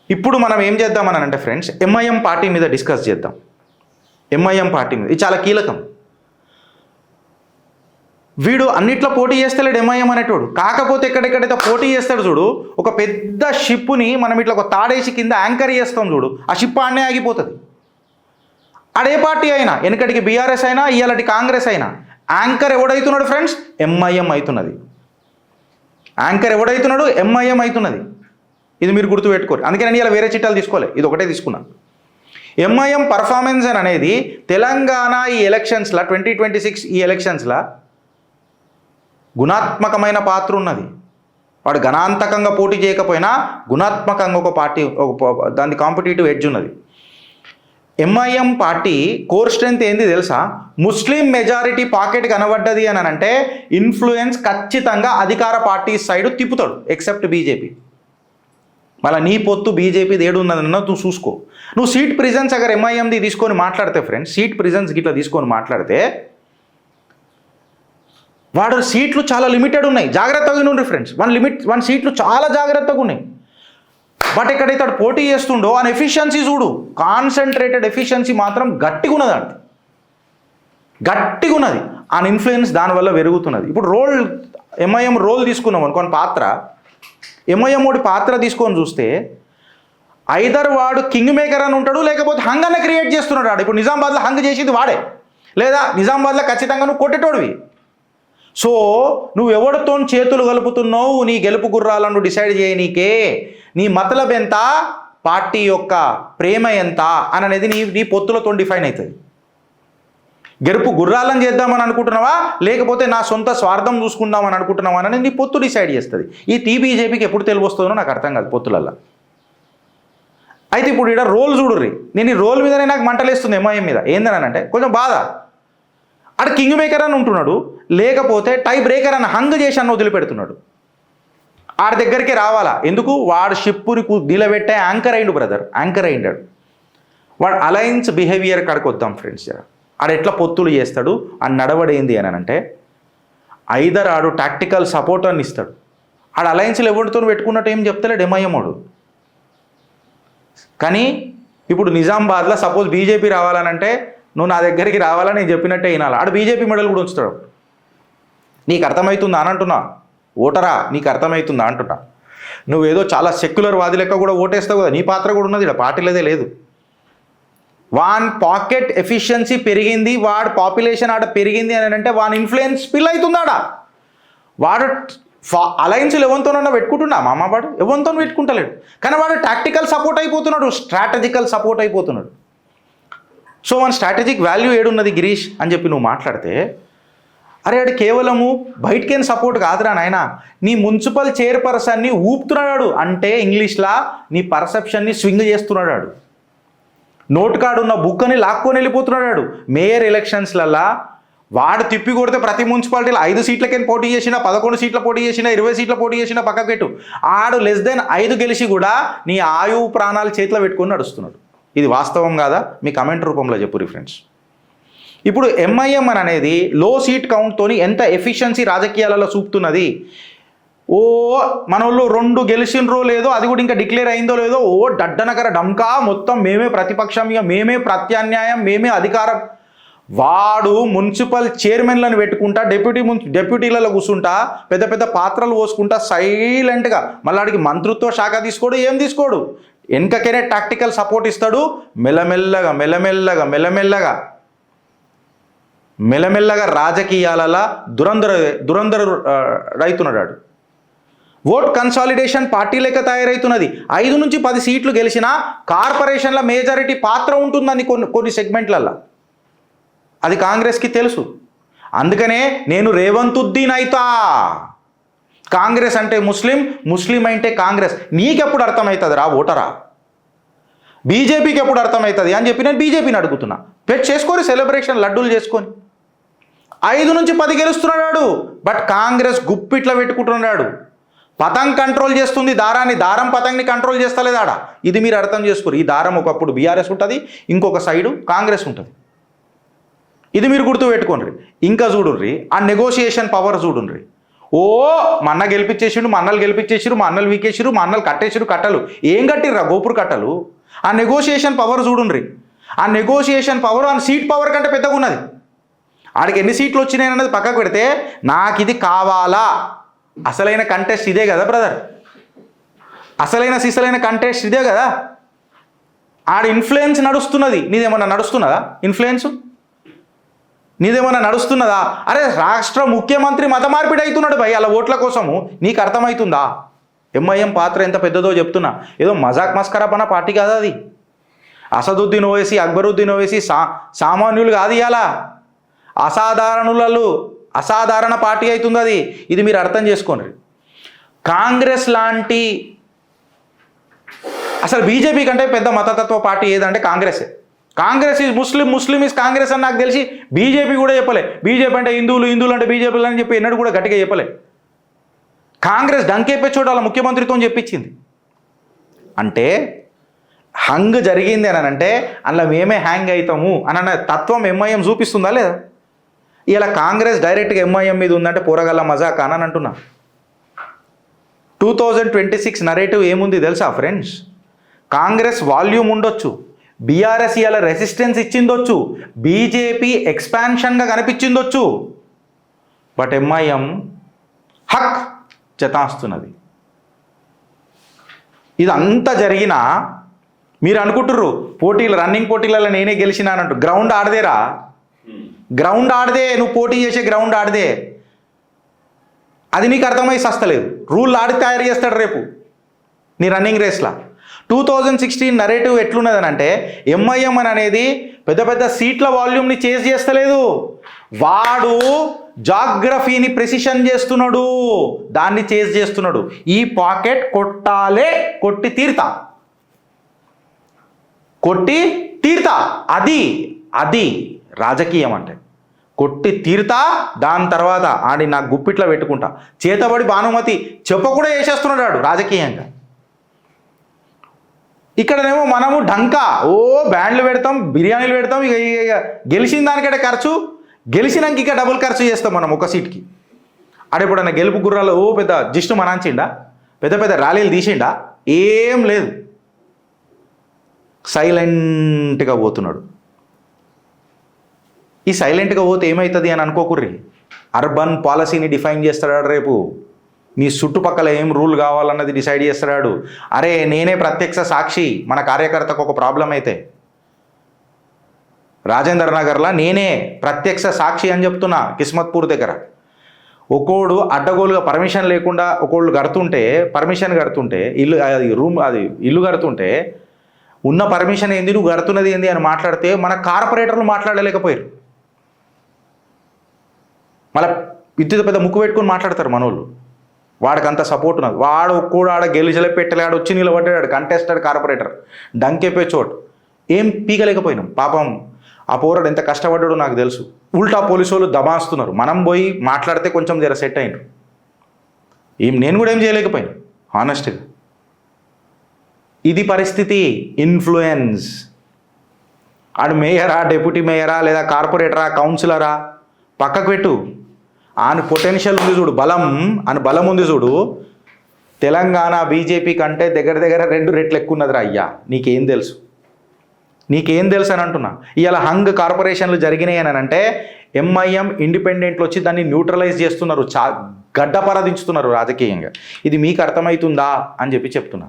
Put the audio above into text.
ఇప్పుడు మనం ఏం చేద్దామని అంటే ఫ్రెండ్స్, ఎంఐఎం పార్టీ మీద డిస్కస్ చేద్దాం. ఎంఐఎం పార్టీ మీద ఇది చాలా కీలకం. వీడు అన్నిట్లో పోటీ చేస్తలేడు ఎంఐఎం అనేటోడు. కాకపోతే ఎక్కడెక్కడైతే పోటీ చేస్తాడు చూడు, ఒక పెద్ద షిప్ని మనం ఇట్లా ఒక తాడేసి కింద యాంకర్ చేస్తాం చూడు, ఆ షిప్ ఆడనే ఆగిపోతుంది. ఆడే పార్టీ అయినా, వెనకటికి బీఆర్ఎస్ అయినా, ఇవాళటి కాంగ్రెస్ అయినా, యాంకర్ ఎవడవుతున్నాడు ఫ్రెండ్స్? ఎంఐఎం అవుతున్నది. యాంకర్ ఎవడవుతున్నాడు? ఎంఐఎం అవుతున్నది. ఇది మీరు గుర్తుపెట్టుకోరు. అందుకే నేను ఇలా వేరే చిట్టాలు తీసుకోలే, ఇది ఒకటే తీసుకున్నాను. ఎంఐఎం పర్ఫార్మెన్స్ అనేది తెలంగాణ ఈ ఎలక్షన్స్లో 2026 ఈ ఎలక్షన్స్లో గుణాత్మకమైన పాత్ర ఉన్నది. వాడు గణాంతకంగా పోటీ చేయకపోయినా గుణాత్మకంగా ఒక పార్టీ, దాని కాంపిటేటివ్ ఎడ్జ్ ఉన్నది. ఎంఐఎం పార్టీ కోర్ స్ట్రెంత్ ఏంది తెలుసా? ముస్లిం మెజారిటీ పాకెట్ కనబడ్డది అని అంటే ఇన్ఫ్లుయెన్స్ ఖచ్చితంగా అధికార పార్టీ సైడ్ తిప్పుతాడు, ఎక్సెప్ట్ బీజేపీ. మళ్ళీ నీ పొత్తు బీజేపీది ఏడు ఉన్నదన్న నువ్వు చూసుకో. నువ్వు సీట్ ప్రిజెన్స్ అగర్ ఎంఐఎంది తీసుకొని మాట్లాడితే ఫ్రెండ్స్, సీట్ ప్రిజెన్స్ గిట్లా తీసుకొని మాట్లాడితే వాడు సీట్లు చాలా లిమిటెడ్ ఉన్నాయి. జాగ్రత్తగా ఉండి ఫ్రెండ్స్, వన్ సీట్లు చాలా జాగ్రత్తగా ఉన్నాయి. బట్ ఎక్కడైతే వాడు పోటీ చేస్తుండో ఆ ఎఫిషియన్సీ చూడు, కాన్సన్ట్రేటెడ్ ఎఫిషియన్సీ మాత్రం గట్టిగా ఉన్నది. అది గట్టిగా ఉన్నది. ఆ ఇన్ఫ్లుయెన్స్ దానివల్ల పెరుగుతున్నది. ఇప్పుడు ఎంఐఎం రోల్ తీసుకున్నాం అనుకోని పాత్ర, ఎంఐఎం ఒకటి పాత్ర తీసుకొని చూస్తే ఐదర్ వాడు కింగ్ మేకర్ అని ఉంటాడు, లేకపోతే హంగ్ అన్న క్రియేట్ చేస్తున్నాడు. వాడు ఇప్పుడు నిజామాబాద్లో హంగ్ చేసేది వాడే, లేదా నిజామాబాద్లో ఖచ్చితంగా నువ్వు కొట్టేటోడివి. సో నువ్వు ఎవరితో చేతులు కలుపుతున్నావు, నీ గెలుపు గుర్రాలను డిసైడ్ చేయనీకే. నీ మతలబ్ ఎంత, పార్టీ యొక్క ప్రేమ ఎంత అని అనేది నీ పొత్తులతో డిఫైన్ అవుతుంది. గెలుపు గుర్రాలను చేద్దామని అనుకుంటున్నావా, లేకపోతే నా సొంత స్వార్థం చూసుకుందామని అనుకుంటున్నావా అని నీ పొత్తు డిసైడ్ చేస్తుంది. ఈ బీజేపీకి ఎప్పుడు తెలివి వస్తుందో నాకు అర్థం కాదు పొత్తులల్లో. అయితే ఇప్పుడు ఇక్కడ రోల్ చూడుర్రి. నేను ఈ రోల్ మీదనే నాకు మంటలేస్తుంది ఎంఐఎం మీద. ఏందని అంటే కొంచెం బాధ. అక్కడ కింగ్ మేకర్ అని ఉంటున్నాడు, లేకపోతే టై బ్రేకర్ అని హంగ్ చేసి అన్న వదిలిపెడుతున్నాడు. ఆడి దగ్గరికి రావాలా? ఎందుకు? వాడు షిప్పుని నిలబెట్టే యాంకర్ అయిండు బ్రదర్, యాంకర్ అయిండాడు. వాడు అలయన్స్ బిహేవియర్ కాడికి వద్దాం ఫ్రెండ్స్. ఆడు ఎట్లా పొత్తులు చేస్తాడు, ఆ నడవడేంది అని అంటే ఐదర్ ఆడు టాక్టికల్ సపోర్ట్ అని ఇస్తాడు. ఆడు అలయన్స్లు ఎవరితో పెట్టుకున్నట్టు ఏం చెప్తలేడు ఎంఐఎం వాడు. కానీ ఇప్పుడు నిజామాబాద్లో సపోజ్ బీజేపీ రావాలనంటే నువ్వు నా దగ్గరికి రావాలని నేను చెప్పినట్టే వినాలి. ఆడు బీజేపీ మెడల్ కూడా ఉంచుతాడు. నీకు అర్థమవుతుందా అని అంటున్నా, ఓటరా నీకు అర్థమవుతుందా అంటున్నా. నువ్వేదో చాలా సెక్యులర్ వాది లెక్క కూడా ఓటేస్తావు కదా, నీ పాత్ర కూడా ఉన్నది ఇక్కడ, పార్టీలదే లేదు. వాన్ పాకెట్ ఎఫిషియన్సీ పెరిగింది, వాడు పాపులేషన్ ఆడ పెరిగింది అని అంటే వాన్ ఇన్ఫ్లుయెన్స్ స్పిల్ అవుతుందాడా. వాడు అలయన్స్లు ఎవరితోనన్నా పెట్టుకుంటున్నా మామవాడు, ఎవరితో పెట్టుకుంటలేడు. కానీ వాడు టాక్టికల్ సపోర్ట్ అయిపోతున్నాడు, స్ట్రాటజికల్ సపోర్ట్ అయిపోతున్నాడు. సో వన్ స్ట్రాటజిక్ వాల్యూ ఏడున్నది గిరీష్ అని చెప్పి నువ్వు మాట్లాడితే, అరే ఆడు కేవలము బయటకేం సపోర్ట్ కాదురా నాయన, నీ మున్సిపల్ చైర్పర్సన్ని ఊపుతున్నాడు. అంటే ఇంగ్లీష్లా నీ పర్సెప్షన్ని స్వింగ్ చేస్తున్నాడు. నోట్ కార్డు ఉన్న బుక్ని లాక్కొని వెళ్ళిపోతున్నాడు. మేయర్ ఎలక్షన్స్లల్లా వాడు తిప్పి కొడితే ప్రతి మున్సిపాలిటీలో 5 సీట్లకైనా పోటీ చేసినా, 11 సీట్ల పోటీ చేసినా, 20 సీట్ల పోటీ చేసినా పక్కకు పెట్టు. ఆడు <5 గెలిచి కూడా నీ ఆయువు ప్రాణాలు చేతిలో పెట్టుకొని నడుస్తున్నాడు. ఇది వాస్తవం కాదా? మీ కమెంట్ రూపంలో చెప్పురి ఫ్రెండ్స్. ఇప్పుడు ఎంఐఎం అనేది లో సీట్ కౌంట్తోని ఎంత ఎఫిషియన్సీ రాజకీయాలలో చూపుతున్నది. ఓ మనోళ్ళు 2 గెలిచినరో లేదో, అది కూడా ఇంకా డిక్లేర్ అయిందో లేదో, ఓ డడ్డనగర డమ్కా మొత్తం మేమే ప్రతిపక్షం, మేమే ప్రత్యామ్నాయం, మేమే అధికారం. వాడు మున్సిపల్ చైర్మన్లను పెట్టుకుంటా, డెప్యూటీలలో కూర్చుంటా, పెద్ద పెద్ద పాత్రలు పోసుకుంటా సైలెంట్గా, మళ్ళీ వాడికి మంత్రిత్వ శాఖ తీసుకోడు, ఏం తీసుకోడు, వెనకకేనే టాక్టికల్ సపోర్ట్ ఇస్తాడు. మెల్లమెల్లగా రాజకీయాలలో దురంధర రైతున్నాడు. ఓట్ కన్సాలిడేషన్ పార్టీ లెక్క తయారవుతున్నది. 5 నుంచి 10 సీట్లు గెలిచినా కార్పొరేషన్ల మేజారిటీ పాత్ర ఉంటుందని కొన్ని సెగ్మెంట్లలో. అది కాంగ్రెస్కి తెలుసు. అందుకనే నేను రేవంతుద్దీన్ అయితా. కాంగ్రెస్ అంటే ముస్లిం అంటే కాంగ్రెస్. నీకెప్పుడు అర్థమవుతుంది రా ఓటరా? బీజేపీకి ఎప్పుడు అర్థమవుతుంది అని చెప్పి నేను బీజేపీని అడుగుతున్నా. చేసుకొని సెలబ్రేషన్ లడ్డూలు చేసుకొని 5 నుంచి 10 గెలుస్తున్నాడు. బట్ కాంగ్రెస్ గుప్పిట్లా పెట్టుకుంటున్నాడు. పతంగ్ కంట్రోల్ చేస్తుంది దారాన్ని, దారం పతంగ్ని కంట్రోల్ చేస్తలేదాడ. ఇది మీరు అర్థం చేసుకోరు. ఈ దారం ఒకప్పుడు బీఆర్ఎస్ ఉంటుంది, ఇంకొక సైడు కాంగ్రెస్ ఉంటుంది. ఇది మీరు గుర్తుపెట్టుకోండి. ఇంకా చూడుర్రి, ఆ నెగోషియేషన్ పవర్ చూడుండ్రి. ఓ మా అన్న గెలిపించేసిండు, మా అన్నలు గెలిపించేసిరు, మా అన్నలు వీకేసిరు, మా అన్నలు కట్టేసిరు కట్టలు. ఏం కట్టిర్రా గోపురు కట్టలు? ఆ నెగోషియేషన్ పవర్ చూడుండ్రి. ఆ నెగోషియేషన్ పవర్ ఆ సీట్ పవర్ కంటే పెద్దగా ఉన్నది. ఆడికి ఎన్ని సీట్లు వచ్చినాయి అన్నది పక్కకు పెడితే నాకు ఇది కావాలా, అసలైన కంటెస్ట్ ఇదే కదా బ్రదర్, అసలైన కంటెస్ట్ ఇదే కదా. ఆడ ఇన్ఫ్లుయెన్స్ నడుస్తున్నది, నీదేమన్నా నడుస్తున్నదా? ఇన్ఫ్లుయెన్స్ నీదేమన్నా నడుస్తున్నదా? అరే రాష్ట్ర ముఖ్యమంత్రి మత మార్పిడి అవుతున్నాడు భయ్ అలా ఓట్ల కోసము. నీకు అర్థమవుతుందా? ఎంఐఎం పాత్ర ఎంత పెద్దదో చెప్తున్నా. ఏదో మజాక్ మస్కరాపన పార్టీ కాదా అది. అసదుద్దీన్ ఓవైసీ, అక్బరుద్దీన్ ఓవైసీ సామాన్యులు కాదు ఇవాళ, అసాధారణ పార్టీ అవుతుంది అది. ఇది మీరు అర్థం చేసుకోండి. కాంగ్రెస్ లాంటి అసలు బీజేపీ కంటే పెద్ద మతతత్వ పార్టీ ఏదంటే కాంగ్రెసే. Congress is Muslim is Congress అని నాకు తెలిసి బీజేపీ కూడా చెప్పలే. బీజేపీ అంటే హిందువులు అంటే బీజేపీలు అని చెప్పి ఎన్నడూ కూడా గట్టిగా చెప్పలే. కాంగ్రెస్ డంకేపే చోట వాళ్ళ ముఖ్యమంత్రితో చెప్పించింది. అంటే హంగ్ జరిగింది అని అంటే అందులో మేమే హ్యాంగ్ అవుతాము అన్న తత్వం ఎంఐఎం చూపిస్తుందా లేదా? ఇలా కాంగ్రెస్ డైరెక్ట్గా ఎంఐఎం మీద ఉందంటే పోరగల్ల మజాక్ అని అంటున్నా. 2026 నరేటివ్ ఏముంది తెలుసా ఫ్రెండ్స్? కాంగ్రెస్ వాల్యూమ్ ఉండొచ్చు, బీఆర్ఎస్ ఇలా రెసిస్టెన్స్ ఇచ్చిందొచ్చు, బీజేపీ ఎక్స్పాన్షన్గా కనిపించిందొచ్చు, బట్ ఎంఐఎం హక్ జతాస్తున్నది. ఇదంతా జరిగినా మీరు అనుకుంటుర్రు రన్నింగ్ పోటీలలో నేనే గెలిచినానంటూ. గ్రౌండ్ ఆడదేరా, గ్రౌండ్ ఆడదే, నువ్వు పోటీ చేసే గ్రౌండ్ ఆడదే. అది నీకు అర్థమై సస్తలేదు. రూల్ ఆడి తయారు చేస్తాడు రేపు నీ రన్నింగ్ రేస్లా. 2016 నరేటివ్ ఎట్లున్నదని అంటే ఎంఐఎం అని అనేది పెద్ద పెద్ద సీట్ల వాల్యూమ్ని చేజ్ చేస్తలేదు, వాడు జాగ్రఫీని ప్రెసిషన్ చేస్తున్నాడు, దాన్ని చేజ్ చేస్తున్నాడు. ఈ పాకెట్ కొట్టాలే, కొట్టి తీర్తా. అది రాజకీయం అంటే కొట్టి తీరుతా. దాని తర్వాత ఆడి నా గుప్పిట్లో పెట్టుకుంటా. చేతబడి భానుమతి చెప్పకుండా వేసేస్తున్నాడు రాజకీయంగా. ఇక్కడనేమో మనము డంకా బ్యాండ్లు పెడతాం, బిర్యానీలు పెడతాం. ఇక గెలిచిన దానికంటే ఖర్చు, గెలిచినాక ఇక డబుల్ ఖర్చు చేస్తాం మనం ఒక సీట్కి. ఆడెప్పుడన్నా గెలుపు గుర్రాలు పెద్ద జిస్టు మనాంచిండా, పెద్ద ర్యాలీలు తీసిండా? ఏం లేదు, సైలెంట్గా పోతున్నాడు. ఈ సైలెంట్గా పోతే ఏమవుతుంది అని అనుకోకుర్రి. అర్బన్ పాలసీని డిఫైన్ చేస్తాడు రేపు. నీ చుట్టుపక్కల ఏం రూల్ కావాలన్నది డిసైడ్ చేస్తాడు. అరే నేనే ప్రత్యక్ష సాక్షి. మన కార్యకర్తకు ఒక ప్రాబ్లం అయితే రాజేంద్ర నగర్లో నేనే ప్రత్యక్ష సాక్షి అని చెప్తున్నా. కిస్మత్పూర్ దగ్గర ఒక్కోడు అడ్డగోలుగా పర్మిషన్ లేకుండా ఒక్కోళ్ళు పర్మిషన్ కడుతుంటే ఇల్లు కడుతుంటే ఉన్న పర్మిషన్ ఏంది, నువ్వు కడుతున్నది ఏంది అని మాట్లాడితే మన కార్పొరేటర్లు మాట్లాడలేకపోయారు. మళ్ళీ విద్యుత్ పెద్ద ముక్కు పెట్టుకొని మాట్లాడతారు మనోళ్ళు. వాడికి అంత సపోర్ట్ ఉన్నది. వాడు ఒక్కడు ఆడ గెలిచలే పెట్టలేడు, వచ్చి నిలబడ్డాడు కంటెస్టెడ్ కార్పొరేటర్, డంకెప్పే చోటు. ఏం పీకలేకపోయినాం. పాపం ఆ పోరాడు ఎంత కష్టపడ్డాడో నాకు తెలుసు. ఉల్టా పోలీసు వాళ్ళు దబాస్తున్నారు. మనం పోయి మాట్లాడితే కొంచెం జర సెట్ అయినారు. నేను కూడా ఏం చేయలేకపోయినా హానెస్ట్గా. ఇది పరిస్థితి. ఇన్ఫ్లుయెన్స్. ఆడు మేయరా, డెప్యూటీ మేయరా, లేదా కార్పొరేటరా, కౌన్సిలరా పక్కకు పెట్టు. ఆయన పొటెన్షియల్ ఉంది చూడు, బలం ఉంది చూడు. తెలంగాణ బీజేపీ కంటే దగ్గర 2 రెట్లు ఎక్కువ ఉన్నదిరా అయ్యా. నీకేం తెలుసు అని అంటున్నా. ఇవాళ హంగ్ కార్పొరేషన్లు జరిగినాయి అని అంటే ఎంఐఎం ఇండిపెండెంట్లు వచ్చి దాన్ని న్యూట్రలైజ్ చేస్తున్నారు, గడ్డపరదించుతున్నారు రాజకీయంగా. ఇది మీకు అర్థమవుతుందా అని చెప్తున్నా.